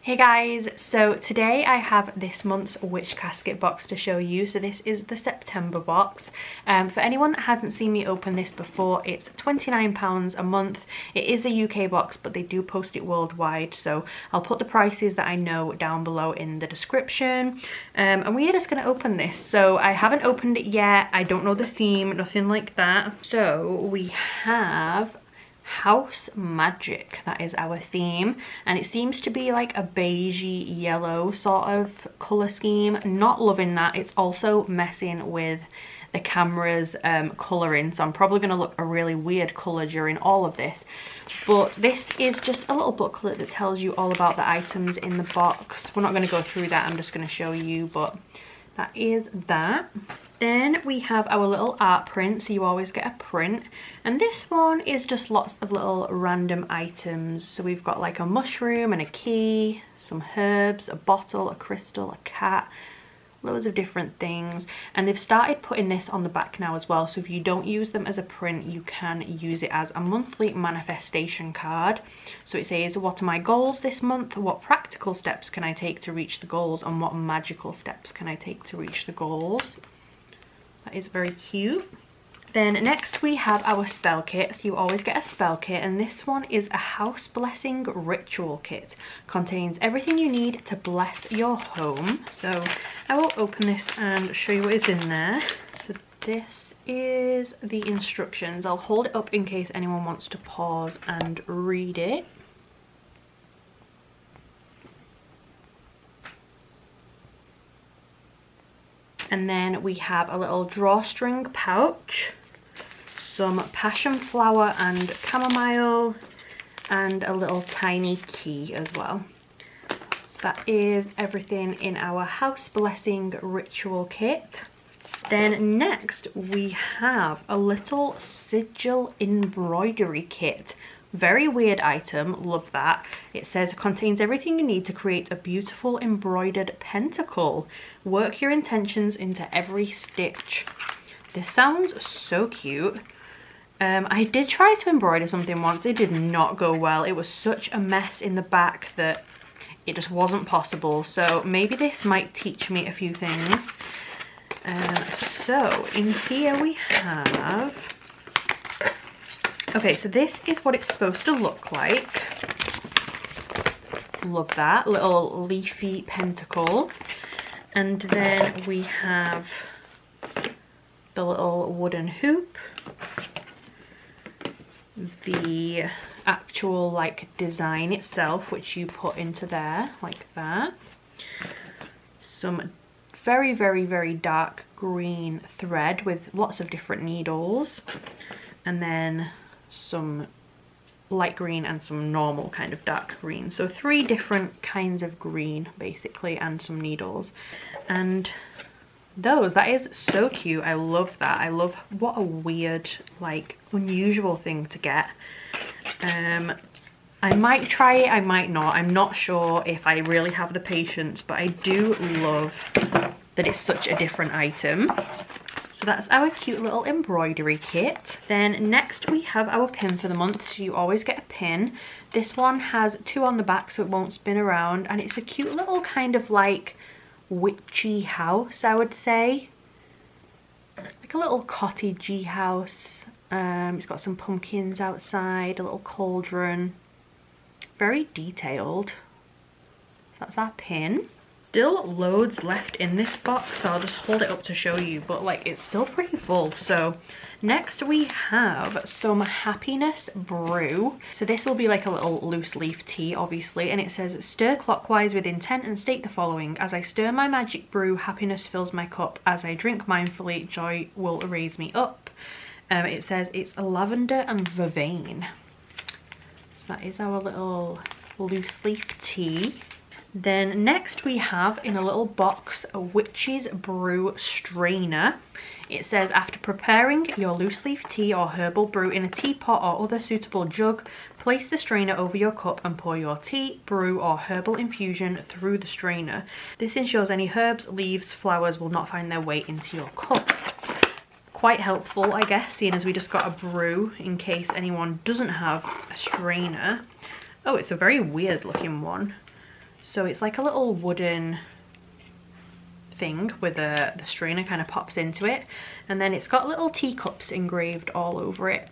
Hey guys, so today I have this month's Witch Casket box to show you. So this is the September box. For anyone that hasn't seen me open this before, it's £29 a month. It is a UK box, but they do post it worldwide. So I'll put the prices that I know down below in the description. And we are just going to open this. So I haven't opened it yet. I don't know the theme, nothing like that. So we have House Magic, that is our theme, and it seems to be like a beigey yellow sort of colour scheme. Not loving that. It's also messing with the camera's colouring, so I'm probably going to look a really weird colour during all of this. But this is just a little booklet that tells you all about the items in the box. We're not going to go through that, I'm just going to show you, but that is that. Then we have our little art print, so you always get a print, and this one is just lots of little random items. So we've got like a mushroom and a key, some herbs, a bottle, a crystal, a cat, loads of different things. And they've started putting this on the back now as well, so if you don't use them as a print, you can use it as a monthly manifestation card. So it says, what are my goals this month, what practical steps can I take to reach the goals, and what magical steps can I take to reach the goals. That is very cute. Then next we have our spell kit. So you always get a spell kit, and this one is a house blessing ritual kit. Contains everything you need to bless your home. So I will open this and show you what is in there. So this is the instructions. I'll hold it up in case anyone wants to pause and read it. And then we have a little drawstring pouch, some passion flower and chamomile, and a little tiny key as well. So that is everything in our house blessing ritual kit. Then next we have a little sigil embroidery kit. Very weird item, love that. It says it contains everything you need to create a beautiful embroidered pentacle. Work your intentions into every stitch. This sounds so cute. I did try to embroider something once. It did not go well. It was such a mess in the back that it just wasn't possible. So maybe this might teach me a few things. So in here we have... Okay, so this is what it's supposed to look like. Love that. Little leafy pentacle. And then we have the little wooden hoop. The actual like design itself, which you put into there like that. Some very, very, very dark green thread with lots of different needles. And then some light green and some normal kind of dark green. So 3 different kinds of green basically, and some needles. And that is so cute. I love that. I love, what a weird, like, unusual thing to get. I might try it, I might not. I'm not sure if I really have the patience, but I do love that it's such a different item. So that's our cute little embroidery kit. Then next we have our pin for the month. So you always get a pin. This one has 2 on the back so it won't spin around, and it's a cute little kind of like witchy house, I would say. Like a little cottagey house. It's got some pumpkins outside, a little cauldron. Very detailed. So that's our pin. Still loads left in this box, so I'll just hold it up to show you, but like it's still pretty full. So next we have some happiness brew. So this will be like a little loose leaf tea obviously, and it says, stir clockwise with intent and state the following: as I stir my magic brew, happiness fills my cup. As I drink mindfully, joy will raise me up. It says it's lavender and vervain. So that is our little loose leaf tea. Then next we have in a little box a witch's brew strainer. It says, after preparing your loose leaf tea or herbal brew in a teapot or other suitable jug, place the strainer over your cup and pour your tea, brew or herbal infusion through the strainer. This ensures any herbs, leaves, flowers will not find their way into your cup. Quite helpful, I guess, seeing as we just got a brew in case anyone doesn't have a strainer. Oh, it's a very weird looking one. So it's like a little wooden thing with the strainer kind of pops into it, and then it's got little teacups engraved all over it.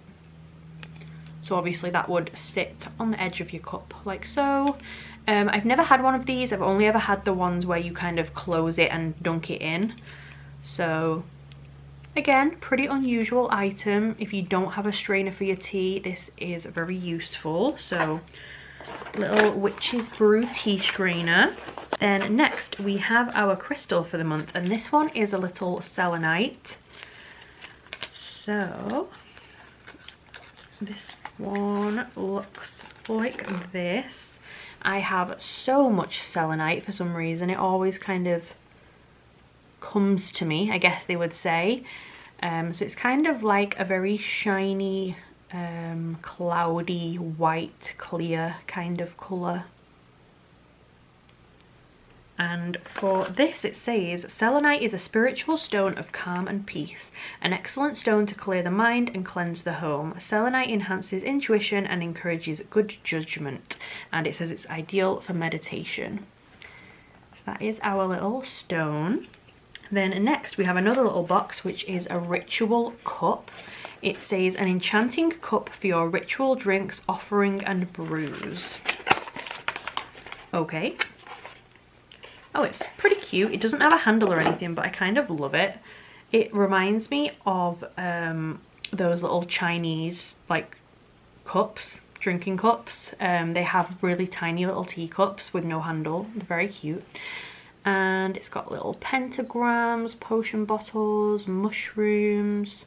So obviously that would sit on the edge of your cup like so. I've never had one of these. I've only ever had the ones where you kind of close it and dunk it in. So again, pretty unusual item. If you don't have a strainer for your tea, this is very useful. So little witch's brew tea strainer. Then next we have our crystal for the month, and this one is a little selenite. So this one looks like this. I have so much selenite for some reason. It always kind of comes to me, I guess they would say. So it's kind of like a very shiny, cloudy, white, clear kind of colour. And for this it says, selenite is a spiritual stone of calm and peace, an excellent stone to clear the mind and cleanse the home. Selenite enhances intuition and encourages good judgment, and it says it's ideal for meditation. So that is our little stone. Then next we have another little box, which is a ritual cup. It says, an enchanting cup for your ritual drinks, offering and brews. Okay. Oh, it's pretty cute. It doesn't have a handle or anything, but I kind of love it. It reminds me of those little Chinese like cups, drinking cups. They have really tiny little teacups with no handle. They're very cute. And it's got little pentagrams, potion bottles, mushrooms,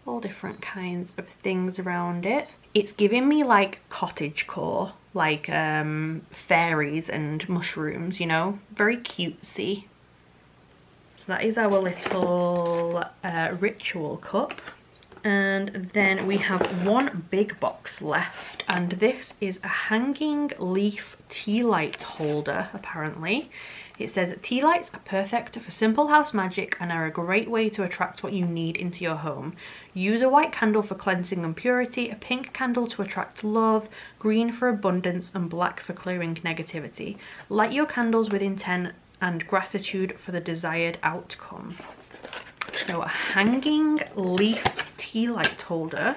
all different kinds of things around it. It's giving me like cottagecore, like fairies and mushrooms, you know, very cutesy. So that is our little ritual cup. And then we have one big box left, and this is a hanging leaf tea light holder, apparently. It says, tea lights are perfect for simple house magic and are a great way to attract what you need into your home. Use a white candle for cleansing and purity, a pink candle to attract love, green for abundance, and black for clearing negativity. Light your candles with intent and gratitude for the desired outcome. So a hanging leaf tea light holder.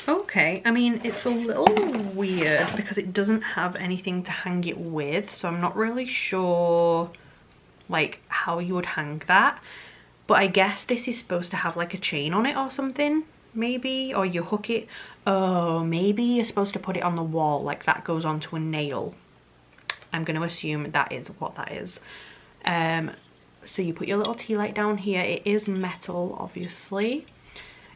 Okay, I mean, it's a little weird because it doesn't have anything to hang it with, so I'm not really sure like how you would hang that. But I guess this is supposed to have like a chain on it or something, maybe, or you hook it. Oh, maybe you're supposed to put it on the wall, like that goes onto a nail. I'm going to assume that is what that is. So you put your little tea light down here. It is metal, obviously.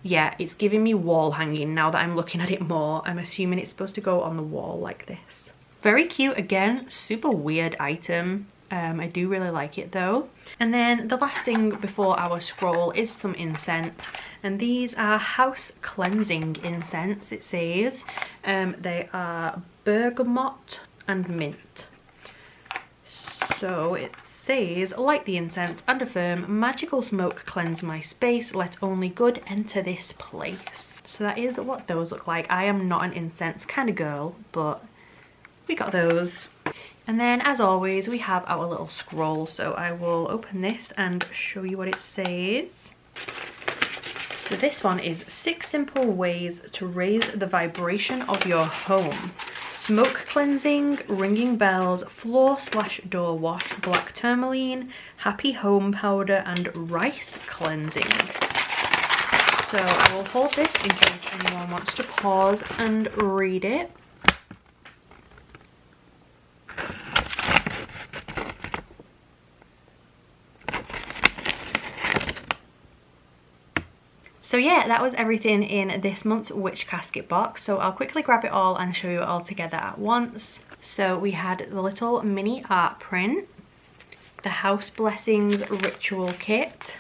Yeah, it's giving me wall hanging now that I'm looking at it more. I'm assuming it's supposed to go on the wall like this. Very cute. Again, super weird item. I do really like it though. And then the last thing before our scroll is some incense. And these are house cleansing incense, it says. They are bergamot and mint. So it says, light the incense and affirm, magical smoke cleanse my space, let only good enter this place. So that is what those look like. I am not an incense kind of girl, but we got those. And then as always we have our little scroll, so I will open this and show you what it says. So this one is 6 simple ways to raise the vibration of your home. Smoke cleansing, ringing bells, floor/door wash, black tourmaline, happy home powder, and rice cleansing. So I will hold this in case anyone wants to pause and read it. So yeah, that was everything in this month's Witch Casket box. So I'll quickly grab it all and show you it all together at once. So we had the little mini art print, the House Blessings Ritual Kit,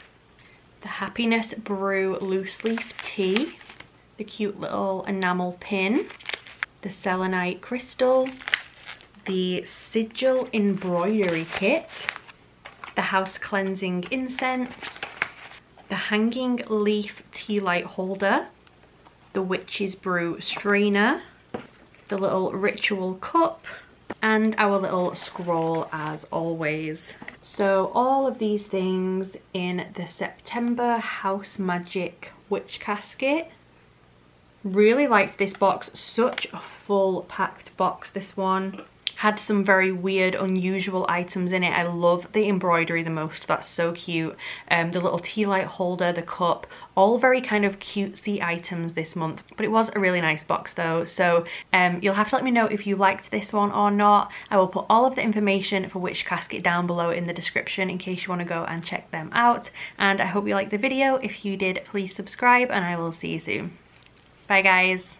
the Happiness Brew Loose Leaf Tea, the cute little enamel pin, the Selenite Crystal, the Sigil Embroidery Kit, the House Cleansing Incense, the Hanging Leaf Tea Light Holder, the Witch's Brew strainer, the little ritual cup, and our little scroll as always. So all of these things in the September House Magic Witch Casket. Really liked this box, such a full packed box this one. Had some very weird, unusual items in it. I love the embroidery the most, that's so cute. The little tea light holder, the cup, all very kind of cutesy items this month. But it was a really nice box though, so you'll have to let me know if you liked this one or not. I will put all of the information for Witch Casket down below in the description in case you want to go and check them out. And I hope you liked the video. If you did, please subscribe and I will see you soon. Bye guys.